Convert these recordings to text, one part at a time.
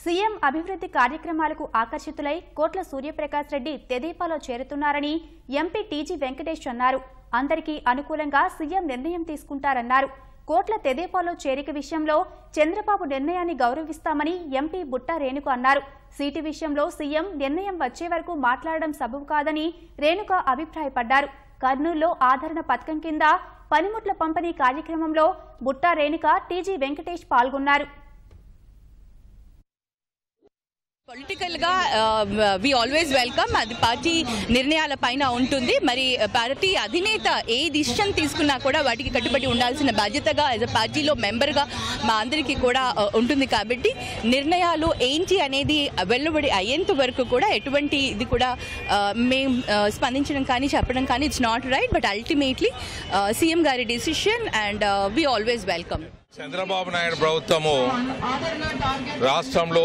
CM అభివృద్ధి కార్యక్రమాలకు ఆకర్షితులై కోట్ల సూర్యప్రకాష్ రెడ్డి తెదేపాలో చేరుతున్నారని ఎంపీ టీజీ వెంకటేష్ అన్నారు. అందరికీ అనుకూలంగా సీఎం నిర్ణయం తీసుకుంటారన్నారు. కోట్ల తెదేపాలో చేరిక విషయంలో చంద్రబాబు నిర్ణయాన్ని గౌరవిస్తామని ఎంపీ బుట్టా రేణుక అన్నారు. సీటు విషయంలో సీఎం నిర్ణయం వచ్చే వరకు మాట్లాడడం సబబు కాదని రేణుక అభిప్రాయపడ్డారు. కర్నూలులో ఆదరణ పథకం కింద పనిముట్ల పంపిణీ కార్యక్రమంలో బుట్టా రేణుక, టీజీ వెంకటేష్ పాల్గొన్నారు. పొలిటికల్ గా వి ఆల్వేస్ వెల్కమ్. అది పార్టీ నిర్ణయాల పైన ఉంటుంది. మరి పార్టీ అధినేత ఏ డిసిషన్ తీసుకున్నా కూడా వాటికి కట్టుబడి ఉండాల్సిన బాధ్యతగా యాజ్ అ పార్టీలో మెంబర్గా మా అందరికీ కూడా ఉంటుంది. కాబట్టి నిర్ణయాలు ఏంటి అనేది వెలువడి అయ్యేంత వరకు కూడా ఎటువంటి ఇది కూడా మేము స్పందించడం కానీ చెప్పడం కానీ it's not right. But ultimately CM గారి decision and we always welcome. Chandrababu Naidu ప్రభుత్వము రాష్ట్రంలో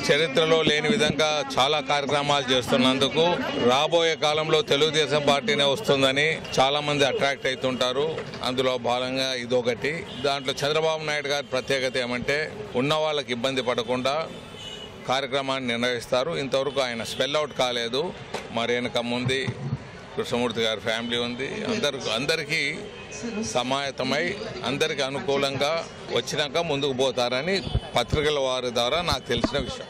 చరిత్రలో లేని విధంగా చాలా కార్యక్రమాలు చేస్తున్నందుకు రాబోయే కాలంలో తెలుగుదేశం పార్టీనే వస్తుందని చాలా మంది అట్రాక్ట్ అవుతుంటారు. అందులో భాగంగా ఇదొకటి. దాంట్లో చంద్రబాబు నాయుడు గారి ప్రత్యేకత ఏమంటే ఉన్న వాళ్ళకి ఇబ్బంది పడకుండా కార్యక్రమాన్ని నిర్వహిస్తారు. ఇంతవరకు ఆయన స్పెల్ అవుట్ కాలేదు. మరి వెనక ముందు కృష్ణమూర్తి గారి ఫ్యామిలీ ఉంది. అందరికీ సమాయత్తమై అందరికీ అనుకూలంగా వచ్చినాక ముందుకు పోతారని పత్రికల వారి ద్వారా నాకు తెలిసిన విషయం.